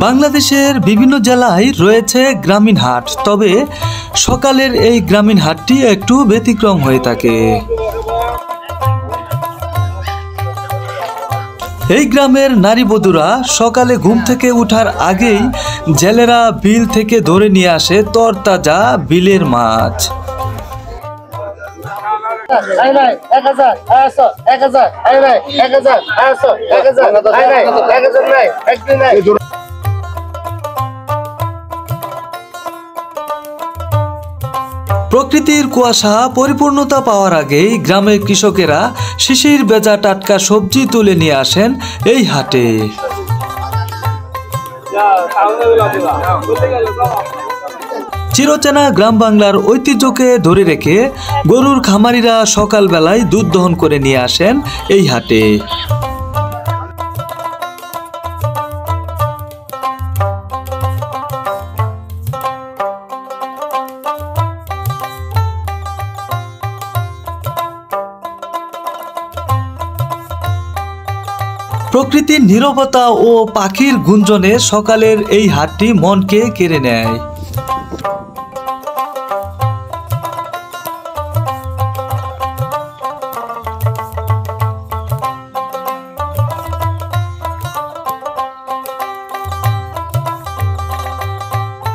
বাংলাদেশের বিভিন্ন জেলায় রয়েছে গ্রামীণ হাট, তবে সকালের এই গ্রামীণ হাটটি একটু ব্যতিক্রম হয়ে থাকে। এই গ্রামের নারী বধূরা সকালে ঘুম থেকে ওঠার আগেই জেলেরা বিল থেকে ধরে নিয়ে আসে তরতাজা বিলের মাছ। প্রকৃতির কুয়াশা পরিপূর্ণতা পাওয়ার আগেই গ্রামের কৃষকেরা শিশির ভেজা টাটকা সবজি তুলে নিয়ে আসেন এই হাটে। চিরচেনা গ্রাম বাংলার ঐতিহ্যকে ধরে রেখে গরুর খামারিরা সকালবেলায় দুধ দহন করে নিয়ে আসেন এই হাটে। প্রকৃতির নীরবতা ও পাখির গুঞ্জনে সকালের এই হাটটি মনকে কেড়ে নেয়।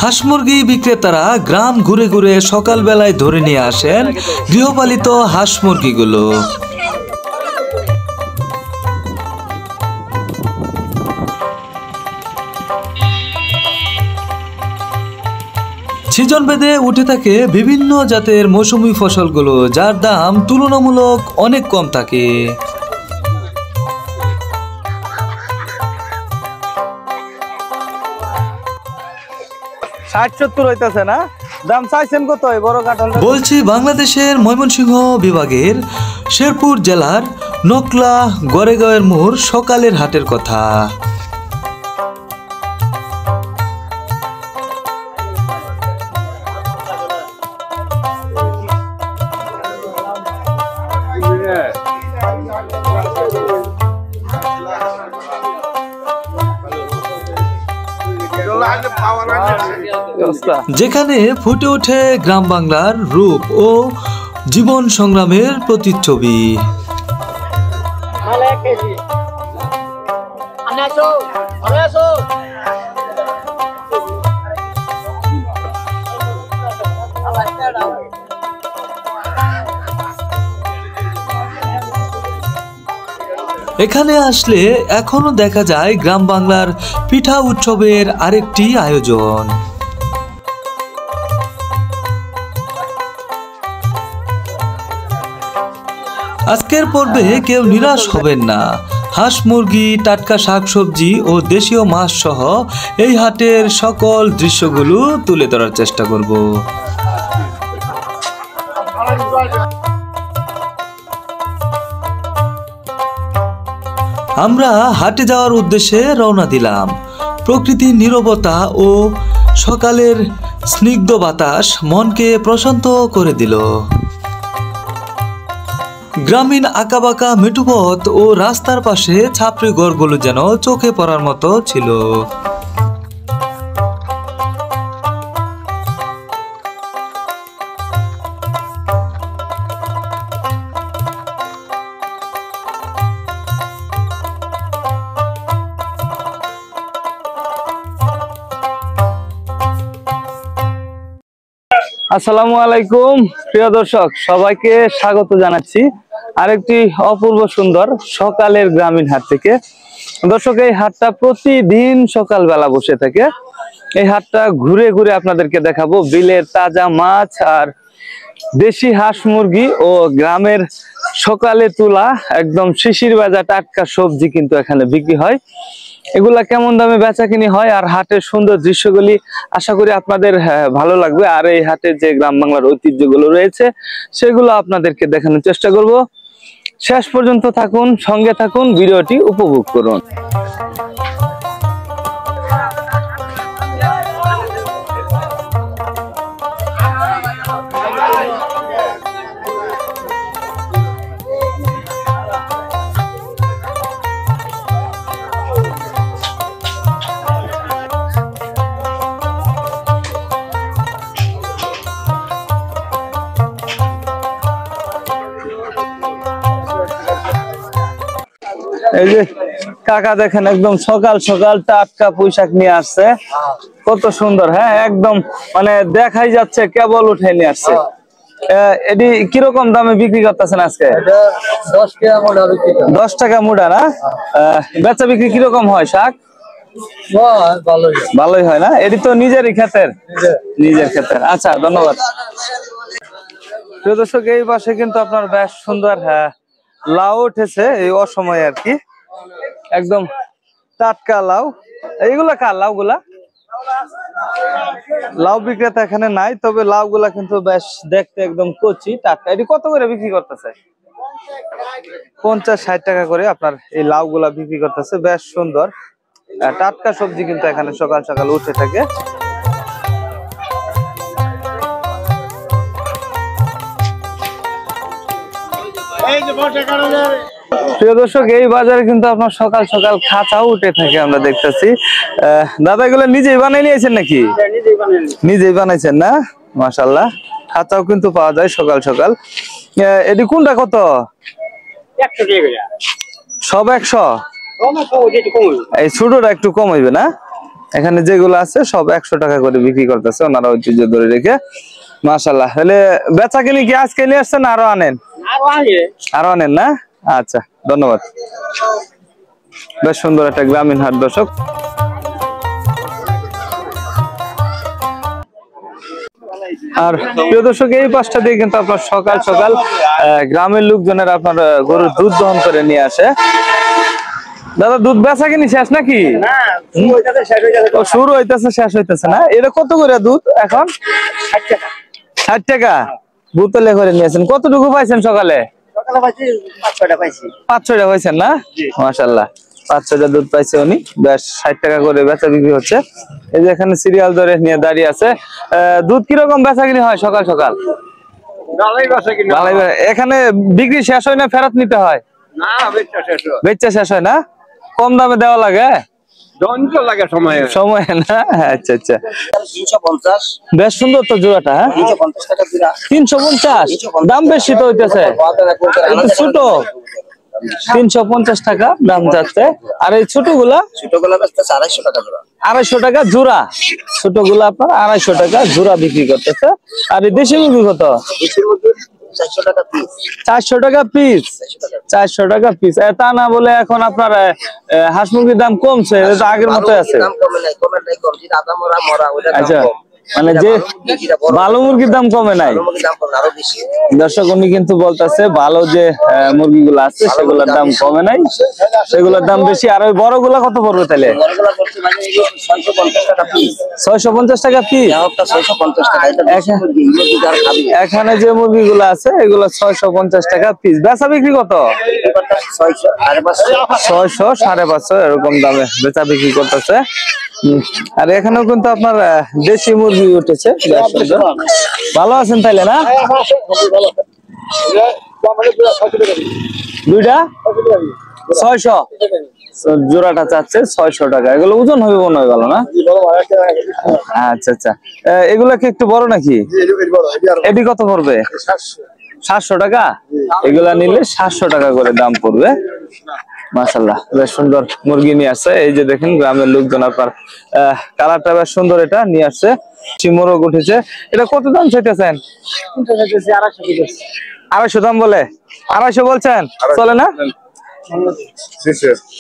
হাঁস মুরগি বিক্রেতারা গ্রাম ঘুরে ঘুরে সকালবেলায় ধরে নিয়ে আসেন গৃহপালিত হাঁস মুরগিগুলো। সিজন ভেদে উঠে থাকে বিভিন্ন জাতের মৌসুমী ফসলগুলো, যার দাম তুলনামূলক অনেক কম থাকে। 60-70 হইতাছে না? দাম চাইছেন কত এই বড় কাঁঠাল? বলছি বাংলাদেশের ময়মনসিংহ বিভাগের শেরপুর জেলার নকলা গড়েগাঁওয়ের মোড় সকালের হাটের কথা। যেখানে ফুটে ওঠে গ্রাম বাংলার রূপ ও জীবন সংগ্রামের প্রতিচ্ছবি। এখানে আসলে এখনো দেখা যায় গ্রাম বাংলার পিঠা উৎসবের আরেকটি আয়োজন। আজকের পর্বে কেউ নিরাশ হবেন না। হাঁস মুরগি, টাটকা শাকসবজি ও দেশীয় মাছ সহ এই হাটের সকল দৃশ্যগুলো তুলে ধরার চেষ্টা করব। আমরা হাটে যাওয়ার উদ্দেশ্যে রওনা দিলাম। প্রকৃতির নীরবতা ও সকালের স্নিগ্ধ বাতাস মনকে প্রশান্ত করে দিল। গ্রামীণ আঁকাবাঁকা মেঠোপথ ও রাস্তার পাশে ছাপড়ি ঘরগুলো যেন চোখে পড়ার মতো ছিল। আসসালামু আলাইকুম প্রিয় দর্শক, সবাইকে স্বাগত জানাচ্ছি আরেকটি অপূর্ব সুন্দর সকালের গ্রামীণ হাট থেকে। দর্শক, এই হাটটা প্রতিদিন সকালবেলা বসে থাকে। এই হাটটা ঘুরে ঘুরে আপনাদেরকে দেখাবো বিলের তাজা মাছ আর দেশি হাঁস মুরগি ও গ্রামের সকালে তোলা একদম শিশির ভেজা টাটকা সবজি কিন্তু এখানে বিক্রি হয়। এগুলা কেমন দামে বেচাকিনি হয় আর হাটের সুন্দর দৃশ্যগুলি আশা করি আপনাদের ভালো লাগবে। আর এই হাটের যে গ্রাম বাংলার ঐতিহ্যগুলো রয়েছে সেগুলো আপনাদেরকে দেখানোর চেষ্টা করব। শেষ পর্যন্ত থাকুন, সঙ্গে থাকুন, ভিডিওটি উপভোগ করুন। এই যে কাকা দেখেন একদম সকাল সকাল টাটকা পুঁইশাক নিয়ে আসছে, কত সুন্দর। হ্যাঁ একদম মানে দেখাই যাচ্ছে কেবল উঠে নিয়ে আসছে। এটি কিরকম দামে বিক্রি করতেছেন আজকে? 10 টাকা মুড়া না? বেচা বিক্রি কিরকম হয় শাক? ভালোই হয় না? এটি তো নিজেরই ক্ষেতের? নিজের ক্ষেতের। আচ্ছা ধন্যবাদ। প্রিয় দর্শক, এই পাশে কিন্তু আপনার বেশ সুন্দর লাউ উঠেছে এই অসময়ে আর কি, একদম টাটকা লাউ। এইগুলা কার লাউ গুলা? লাউ বিক্রেতা এখানে নাই, তবে লাউ গুলা কিন্তু বেশ দেখতে একদম কচি টাটকা। এটি কত করে বিক্রি করতেছে? 50-60 টাকা করে আপনার এই লাউ গুলা বিক্রি করতেছে। বেশ সুন্দর টাটকা সবজি কিন্তু এখানে সকাল সকাল উঠে থাকে। প্রিয় দর্শক, এই বাজারে কিন্তু আপনার সকাল সকাল খাঁচাও উঠে থাকে আমরা দেখতেছি। দাদা এগুলো নিজেই বানিয়ে নিয়েছেন নাকি? নিজেই বানাইছেন না? মাশাআল্লাহ, খাঁচাও কিন্তু পাওয়া যায় সকাল সকাল। এটি কোনটা কত? সব 100? এই ছোটটা একটু কম হইবে না? এখানে যেগুলো আছে সব 100 টাকা করে বিক্রি করতেছে ওনারা ঐতিহ্য ধরে রেখে। মাশাআল্লাহ, তাহলে বেচা কিনি কি আজকে নিয়ে আসছেন না আরো আনেন? আরো আনেন না? আচ্ছা ধন্যবাদ। বেশ সুন্দর একটা গ্রামীণ হাট দর্শক। আর প্রিয় দর্শক, এই পাশটা দিয়ে কিন্তু আপনার সকাল সকাল গ্রামের লোকজনের আপনার গরুর দুধ দহন করে নিয়ে আসে। দাদা দুধ বেচা কিনি শেষ নাকি? শুরু হইতেছে শেষ হইতেছে না? এটা কত করে দুধ এখন? 60 টাকা বোতলে করে নিয়েছেন। কতটুকু পাইছেন সকালে? 5-6টা পাইছেন না? মাশাআল্লাহ, 5-6টা দুধ পাইছে উনি। বেশ 60 টাকা করে বেচা বিক্রি হচ্ছে। এই যে এখানে সিরিয়াল ধরে নিয়ে দাঁড়িয়ে আছে। দুধ কিরকম বেচা কিনি হয় সকাল সকাল? এখানে বিক্রি শেষ হয় না ফেরত নিতে হয়? বেচা শেষ হয় না? কম দামে দেওয়া লাগে? সময় না? আচ্ছা আচ্ছা, 350। বেশ সুন্দর তো জোড়াটা। হ্যাঁ 350 টাকা জোড়া। 350? দাম বেশি তো হইতেছে, ছোট। 350 টাকা দাম যাচ্ছে। আর এই ছোটগুলা? ছোটগুলা বেচতেছে 250 টাকা জোড়া। 250 টাকা জোড়া? ছোটগুলা আপনার 250 টাকা জোড়া বিক্রি করতেছে। আর এই দেশি মুরগি কত? দেশি মুরগি 400 টাকা পিস। 400 টাকা পিস? 400 টাকা পিস। তা না বলে এখন আপনার হাঁস মুরগির দাম কমছে, এটা তো আগের মতো আছে? দাম কমে নাই, কমে নাই, কম যেটা আদা মরা মরা ওইটা দাম আচ্ছা, কম। মানে যে ভালো মুরগির দাম কমে নাই? মুরগির দাম কম আরো বেশি। দর্শক উনি কিন্তু বলতেছে ভালো যে মুরগিগুলো আছে সেগুলোর দাম কমে নাই, সেগুলোর দাম বেশি। আর ওই বড়গুলা কত পড়বে তাহলে? বড়গুলা করতে মানে 650 টাকা পিস। 650 টাকা পিস? একটা 650 টাকা। এটা দেশি মুরগি, মুরগি যারা খাবে। এখানে যে মুরগিগুলো আছে এগুলো 650 টাকা পিস। বেচা বিক্রি কত? 600, 550, 600-550 এরকম দামে বেচা বিক্রি করতেছে। আর এখানেও কিন্তু আপনার দেশি মুরগি উঠেছে। ভালো আছেন তাইলে না? দুইটা 600 জোড়াটা চাচ্ছে 600 টাকা। এগুলো ওজন হবে মনে হয়, ভালো না? আচ্ছা আচ্ছা, এগুলা কি একটু বড় নাকি? এটি কত পড়বে? 700 টাকা। এগুলা নিলে 700 টাকা করে দাম পড়বে। মাশাআল্লাহ, বেশ সুন্দর মুরগি নিয়ে আসছে। এই যে দেখেন গ্রামের লোকজন আপনার কালারটা বেশ সুন্দর এটা নিয়ে আসছে। মোরগ উঠেছে। এটা কত দাম চাইতেছেন? 250 দাম বলে? 250 বলছেন? চলে না?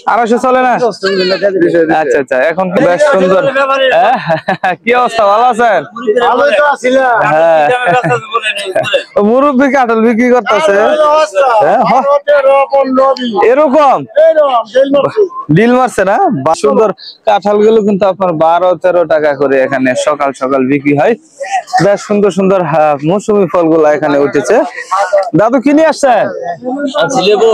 250 চলে না? আচ্ছা আচ্ছা, এখন বেশ সুন্দর। কি অবস্থা, ভালো আছেন? মুরব্বী কাঁঠাল বিক্রি করতেছে এরকম ডিল মারছে না? সুন্দর কাঁঠাল গুলো কিন্তু আপনার 12-13 টাকা করে এখানে সকাল সকাল বিক্রি হয়। বেশ সুন্দর সুন্দর মৌসুমী ফলগুলা এখানে উঠেছে। দাদু কিনে আসছেন? লেবু।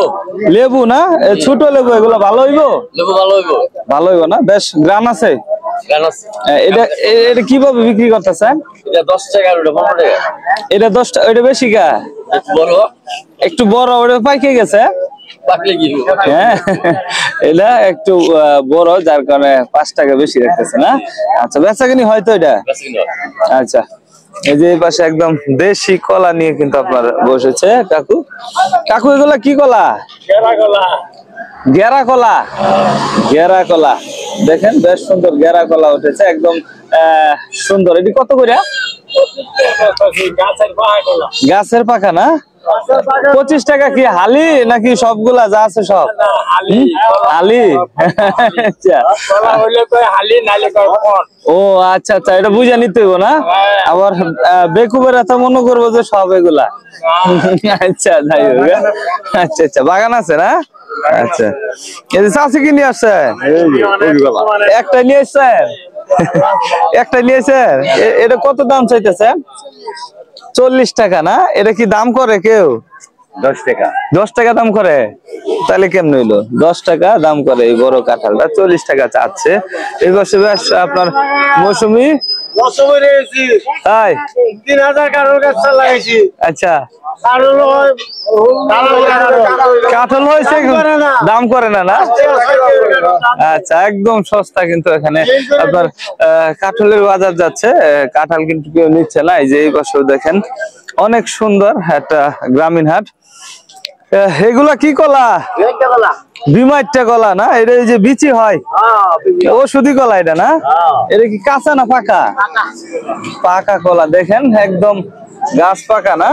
লেবু না? ছোট লেবু, এগুলো ভালো হইবো? লেবু ভালো হইবো। ভালো হইবো না? বেশ গ্রান আছে। এটা এটা কিভাবে বিক্রি করতেছেন? এটা 10 টাকা, ওটা 15 টাকা। এটা 10 টাকা, এটা বেশি কা? বড়, একটু বড়, ওটা পাইকে গেছে। পাকলে কি হবে? হ্যাঁ, এটা একটু বড়, যার কারণে 5 টাকা বেশি রাখতেছে না? আচ্ছা, বেচা কিনি হয়তো এটা? আচ্ছা, এই যে এই পাশে একদম দেশি কলা নিয়ে কিন্তু আপনার বসেছে কাকু। কাকু এগুলা কি কলা? গেরা কলা, গেরা কলা দেখেন বেশ সুন্দর গেরা কলা উঠেছে একদম সুন্দর। এটি কত করে? গাছের পাকা না? 25 টাকা। কি হালি নাকি সবগুলা যা আছে সব? হালি। আচ্ছা ও আচ্ছা আচ্ছা, এটা বুঝে নিতে হইব না, আবার বেকুবের এত মনে করবো যে সব এগুলা। আচ্ছা যাই হোক। আচ্ছা আচ্ছা, বাগান আছে না? আচ্ছা, এই চাষি কি নিয়ে আসছে? একটা নিয়ে আসছেন? একটা নিয়েছেন? এটা কত দাম চাইতেছে? 40 টাকা না? এটা কি দাম করে কেউ? 10 টাকা। 10 টাকা দাম করে? তাহলে কেমন হইলো? 10 টাকা দাম করে এই বড় কাঁঠালটা, 40 টাকা চাচ্ছে। এই বছর বেশ আপনার মৌসুমি তাই 3000 কারোর কাছে লাগাইছি। আচ্ছা, কারণ কাঁঠাল হয়েছে দাম করে না না? আচ্ছা, একদম সস্তা কিন্তু এখানে আপনার কাঁঠালের বাজার যাচ্ছে। কাঁঠাল কিন্তু কেউ নিচ্ছে না। এই যে এই বছর দেখেন অনেক সুন্দর একটা গ্রামীণ হাট। এগুলা কি কলা? বিমাইটটা কলা না? এটা এই যে বিচি হয় ওষুধি কলা এটা না? এটা কি কাঁচা না পাকা? পাকা কলা দেখেন একদম গাছ পাকা না?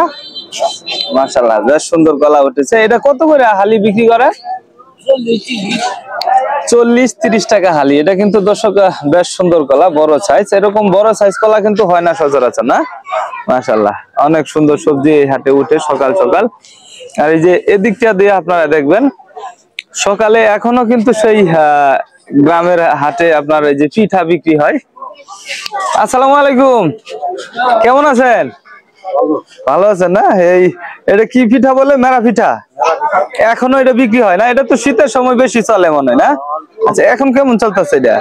মাশাআল্লাহ বেশ সুন্দর কলা উঠেছে। এটা কত করে হালি বিক্রি করে? 40-30 টাকা হালি। এটা কিন্তু দর্শক বেশ সুন্দর কলা, বড় সাইজ। এরকম বড় সাইজ কলা কিন্তু হয় না সচরাচর না? মাশাআল্লাহ অনেক সুন্দর সবজি এই হাটে উঠে সকাল সকাল। আর এই যে এদিকটা দিয়ে আপনারা দেখবেন সকালে এখনো কিন্তু সেই গ্রামের হাটে আপনার এই যে পিঠা বিক্রি হয়। আসসালামু আলাইকুম, কেমন আছেন? ভালো আছেন না? এই এটা কি পিঠা বলে? মেরা পিঠা। এখনো এটা বিক্রি হয় না? এটা তো শীতের সময় বেশি চলে মনে হয় না? আচ্ছা, এখন কেমন চলতেছে এটা?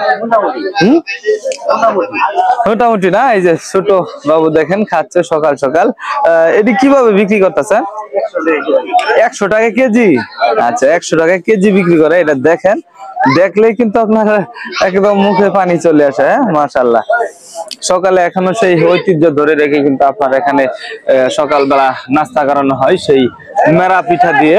মোটামুটি না? এই যে ছোট বাবু দেখেন খাচ্ছে সকাল সকাল। এটি কিভাবে বিক্রি করতেছে? 100 টাকা কেজি। আচ্ছা, 100 টাকা কেজি বিক্রি করে। এটা দেখেন, দেখলেই কিন্তু আপনার একদম মুখে পানি চলে আসে। হ্যাঁ, মাশাআল্লাহ। সকালে এখনো সেই ঐতিহ্য ধরে রেখে কিন্তু আপনার এখানে সকালবেলা নাস্তা করানো হয় সেই মেরা পিঠা দিয়ে।